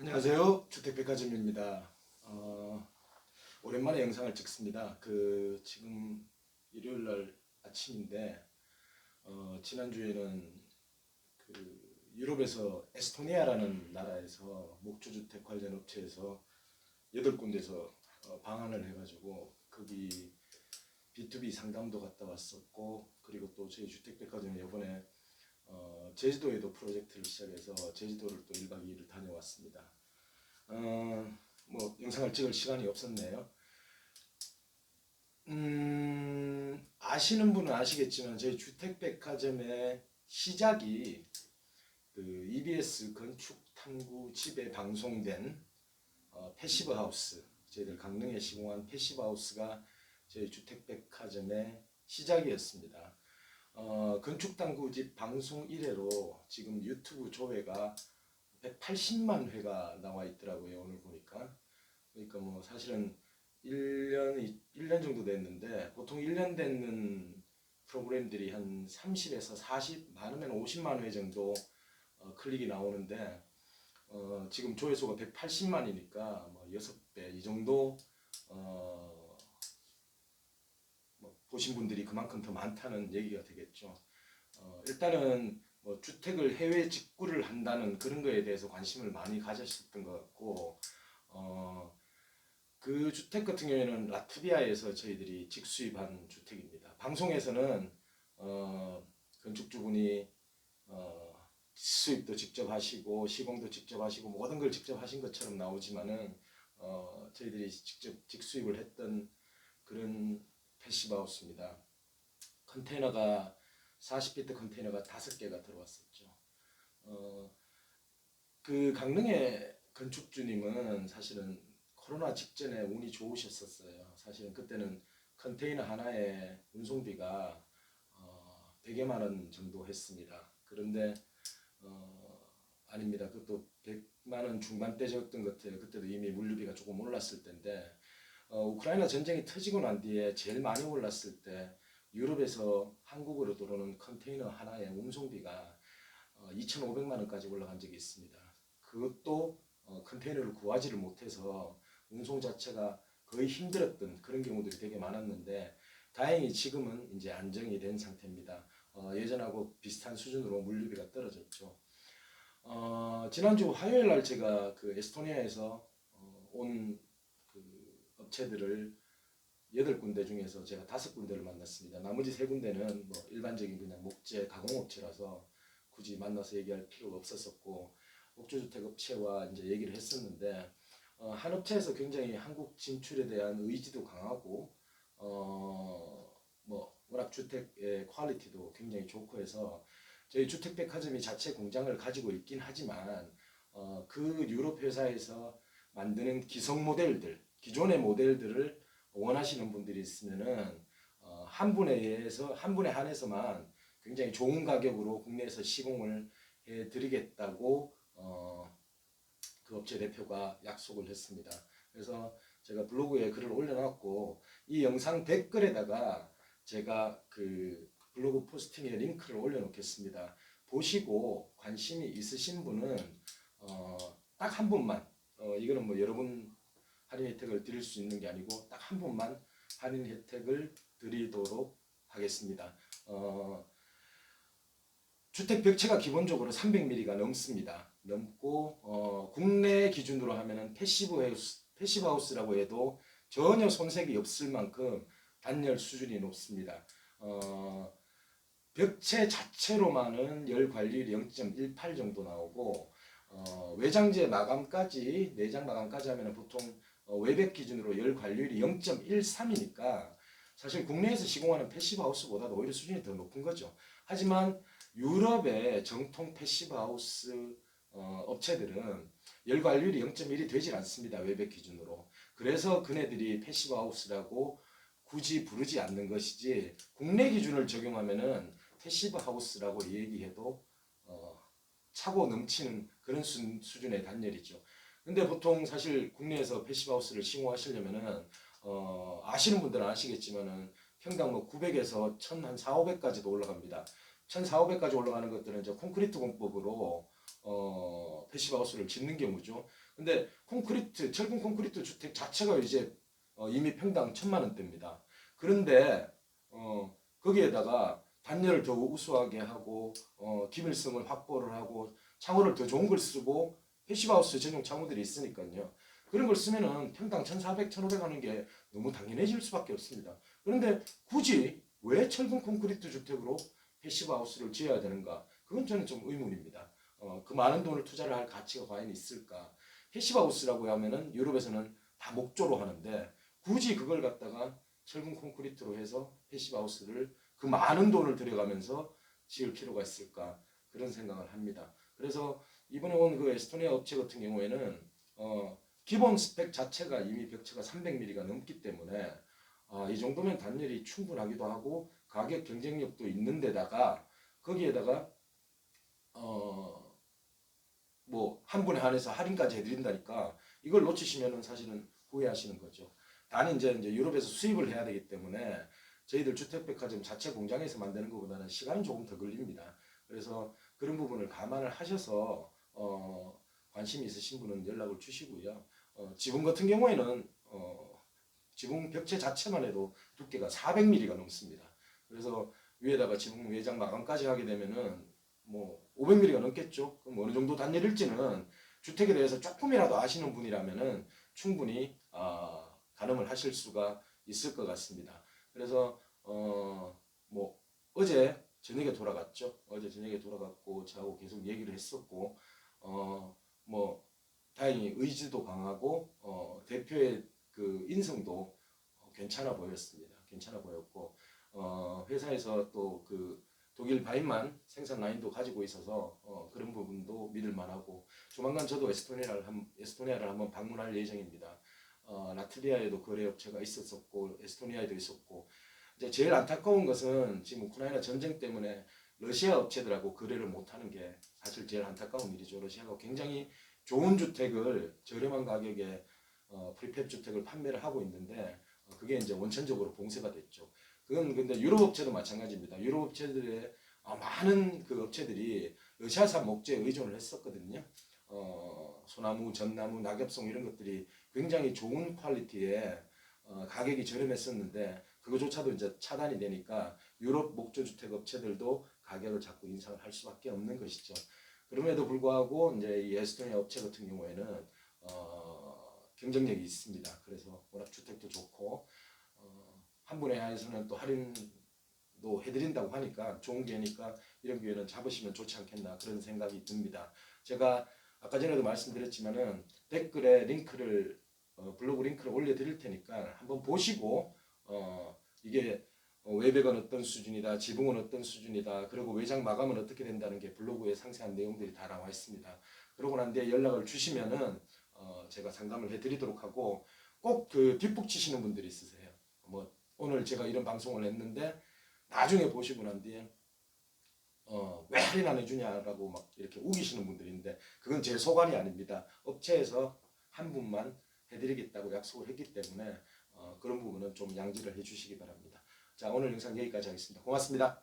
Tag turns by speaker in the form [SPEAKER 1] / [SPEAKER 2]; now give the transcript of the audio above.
[SPEAKER 1] 안녕하세요. 주택백화점입니다. 오랜만에 영상을 찍습니다. 지금 일요일 날 아침인데, 지난주에는 유럽에서 에스토니아라는 나라에서 목조주택 관련 업체에서 8군데서 방한을 해가지고 거기 B2B 상담도 갔다 왔었고, 그리고 또 저희 주택백화점이 이번에 제주도에도 프로젝트를 시작해서 제주도를 또 1박 2일을 다녀왔습니다. 영상을 찍을 시간이 없었네요. 아시는 분은 아시겠지만 저희 주택백화점의 시작이 EBS 건축탐구 집에 방송된 패시브 하우스, 저희들 강릉에 시공한 패시브 하우스가 저희 주택백화점의 시작이었습니다. 건축탐구집 방송 이래로 지금 유튜브 조회가 180만 회가 나와 있더라고요. 오늘 보니까. 그러니까 뭐 사실은 1년 정도 됐는데, 보통 1년 되는 프로그램들이 한 30에서 40, 많으면 50만 회 정도 클릭이 나오는데, 지금 조회수가 180만이니까 뭐 6배 이 정도 뭐 보신 분들이 그만큼 더 많다는 얘기가 되겠죠. 일단은 뭐 주택을 해외 직구를 한다는 그런 거에 대해서 관심을 많이 가졌었던 것 같고, 그 주택 같은 경우에는 라트비아에서 저희들이 직수입한 주택입니다. 방송에서는 건축주분이 수입도 직접 하시고 시공도 직접 하시고 모든 걸 직접 하신 것처럼 나오지만은 저희들이 직접 직수입을 했던 그런 패시브 하우스입니다. 컨테이너가 40피트 컨테이너가 5개가 들어왔었죠. 강릉의 건축주님은 사실은 코로나 직전에 운이 좋으셨었어요. 사실은 그때는 컨테이너 하나에 운송비가 100여만 원 정도 했습니다. 그런데 아닙니다. 그것도 100만 원 중반대였던 것 같아요. 그때도 이미 물류비가 조금 올랐을 때인데, 우크라이나 전쟁이 터지고 난 뒤에 제일 많이 올랐을 때 유럽에서 한국으로 들어오는 컨테이너 하나의 운송비가 2,500만 원까지 올라간 적이 있습니다. 그것도 컨테이너를 구하지를 못해서 운송 자체가 거의 힘들었던 그런 경우들이 되게 많았는데, 다행히 지금은 이제 안정이 된 상태입니다. 예전하고 비슷한 수준으로 물류비가 떨어졌죠. 지난주 화요일 날 제가 에스토니아에서 온 업체들을 8군데 중에서 제가 5군데를 만났습니다. 나머지 3군데는 뭐 일반적인 그냥 목재 가공업체라서 굳이 만나서 얘기할 필요가 없었었고, 목조주택 업체와 이제 얘기를 했었는데, 한 업체에서 굉장히 한국 진출에 대한 의지도 강하고, 워낙 주택의 퀄리티도 굉장히 좋고 해서 저희 주택백화점이 자체 공장을 가지고 있긴 하지만 그 유럽 회사에서 만드는 기성 모델들, 기존의 모델들을 원하시는 분들이 있으면은 한 분에 의해서 한 분에 한해서만 굉장히 좋은 가격으로 국내에서 시공을 해드리겠다고 그 업체 대표가 약속을 했습니다. 그래서 제가 블로그에 글을 올려놨고, 이 영상 댓글에다가 제가 블로그 포스팅에 링크를 올려놓겠습니다. 보시고 관심이 있으신 분은 딱 한 분만, 이거는 뭐 여러분 할인 혜택을 드릴 수 있는 게 아니고 딱 한 분만 할인 혜택을 드리도록 하겠습니다. 주택 벽체가 기본적으로 300mm가 넘습니다. 넘고 국내 기준으로 하면은 패시브 하우스라고 해도 전혀 손색이 없을 만큼 단열 수준이 높습니다. 벽체 자체로만은 열 관리율이 0.18 정도 나오고, 외장재 마감까지, 내장 마감까지 하면 보통 외벽 기준으로 열 관리율이 0.13이니까 사실 국내에서 시공하는 패시브 하우스보다도 오히려 수준이 더 높은 거죠. 하지만 유럽의 정통 패시브 하우스 업체들은 열 관리율이 0.1이 되질 않습니다. 외벽 기준으로. 그래서 그네들이 패시브 하우스라고 굳이 부르지 않는 것이지, 국내 기준을 적용하면은 패시브 하우스라고 얘기해도 차고 넘치는 그런 수준의 단열이죠. 근데 보통 사실 국내에서 패시브 하우스를 시공하시려면은 아시는 분들은 아시겠지만은 평당 뭐 900에서 1000 한 4, 500까지도 올라갑니다. 1400, 500까지 올라가는 것들은 이제 콘크리트 공법으로 패시브 하우스를 짓는 경우죠. 근데 콘크리트, 철근 콘크리트 주택 자체가 이제 이미 평당 1,000만 원대입니다. 그런데 거기에다가 단열을 더 우수하게 하고 기밀성을 확보를 하고 창호를 더 좋은 걸 쓰고 패시브하우스 전용 창호들이 있으니까요. 그런 걸 쓰면은 평당 1,400, 1,500 하는 게 너무 당연해질 수밖에 없습니다. 그런데 굳이 왜 철근 콘크리트 주택으로 패시브하우스를 지어야 되는가? 그건 저는 좀 의문입니다. 그 많은 돈을 투자를 할 가치가 과연 있을까? 패시브하우스라고 하면은 유럽에서는 다 목조로 하는데 굳이 그걸 갖다가 철근 콘크리트로 해서 패시브하우스를 그 많은 돈을 들여가면서 지을 필요가 있을까? 그런 생각을 합니다. 그래서 이번에 온 그 에스토니아 업체 같은 경우에는 기본 스펙 자체가 이미 벽체가 300mm가 넘기 때문에 이 정도면 단열이 충분하기도 하고 가격 경쟁력도 있는 데다가 거기에다가 뭐 한 분에 한해서 할인까지 해드린다니까 이걸 놓치시면은 사실은 후회하시는 거죠. 단지 이제 유럽에서 수입을 해야 되기 때문에 저희들 주택백화점 자체 공장에서 만드는 것보다는 시간은 조금 더 걸립니다. 그래서 그런 부분을 감안을 하셔서 관심 있으신 분은 연락을 주시고요. 지붕 같은 경우에는 지붕 벽체 자체만 해도 두께가 400mm가 넘습니다. 그래서 위에다가 지붕 외장 마감까지 하게 되면은 뭐 500mm가 넘겠죠. 그럼 어느 정도 단열일지는 주택에 대해서 조금이라도 아시는 분이라면은 충분히 가늠을 하실 수가 있을 것 같습니다. 그래서 뭐 어제 저녁에 돌아갔죠. 어제 저녁에 돌아갔고 저하고 계속 얘기를 했었고 뭐 다행히 의지도 강하고 대표의 그 인성도 괜찮아 보였습니다. 괜찮아 보였고 회사에서 또 그 독일 바인만 생산 라인도 가지고 있어서 그런 부분도 믿을 만하고 조만간 저도 에스토니아를 한번 방문할 예정입니다. 라트비아에도 거래업체가 있었었고 에스토니아에도 있었고 이제 제일 안타까운 것은 지금 우크라이나 전쟁 때문에 러시아 업체들하고 거래를 못하는 게 사실 제일 안타까운 일이죠. 러시아가 굉장히 좋은 주택을 저렴한 가격에 프리팹 주택을 판매를 하고 있는데 그게 이제 원천적으로 봉쇄가 됐죠. 그건 근데 유럽 업체도 마찬가지입니다. 유럽 업체들의 많은 그 업체들이 러시아산 목재에 의존을 했었거든요. 소나무, 전나무, 낙엽송 이런 것들이 굉장히 좋은 퀄리티의 가격이 저렴했었는데 그거조차도 이제 차단이 되니까 유럽 목조 주택 업체들도 가격을 자꾸 인상을 할 수밖에 없는 것이죠. 그럼에도 불구하고 이제 이 에스토니아 업체 같은 경우에는 경쟁력이 있습니다. 그래서 워낙 주택도 좋고 한 분에 한해서는 또 할인도 해드린다고 하니까 좋은 기회니까 이런 기회는 잡으시면 좋지 않겠나 그런 생각이 듭니다. 제가 아까 전에도 말씀드렸지만은 댓글에 링크를 블로그 링크를 올려드릴 테니까 한번 보시고 이게 외벽은 어떤 수준이다, 지붕은 어떤 수준이다, 그리고 외장 마감은 어떻게 된다는 게 블로그에 상세한 내용들이 다 나와 있습니다. 그러고 난 뒤에 연락을 주시면은 제가 상담을 해드리도록 하고 꼭 그 뒷북 치시는 분들이 있으세요. 뭐 오늘 제가 이런 방송을 했는데 나중에 보시고 난 뒤에 왜 할인 안 해주냐라고 막 이렇게 우기시는 분들이 있는데 그건 제 소관이 아닙니다. 업체에서 한 분만 해드리겠다고 약속을 했기 때문에 그런 부분은 좀 양지를 해주시기 바랍니다. 자, 오늘 영상 여기까지 하겠습니다. 고맙습니다.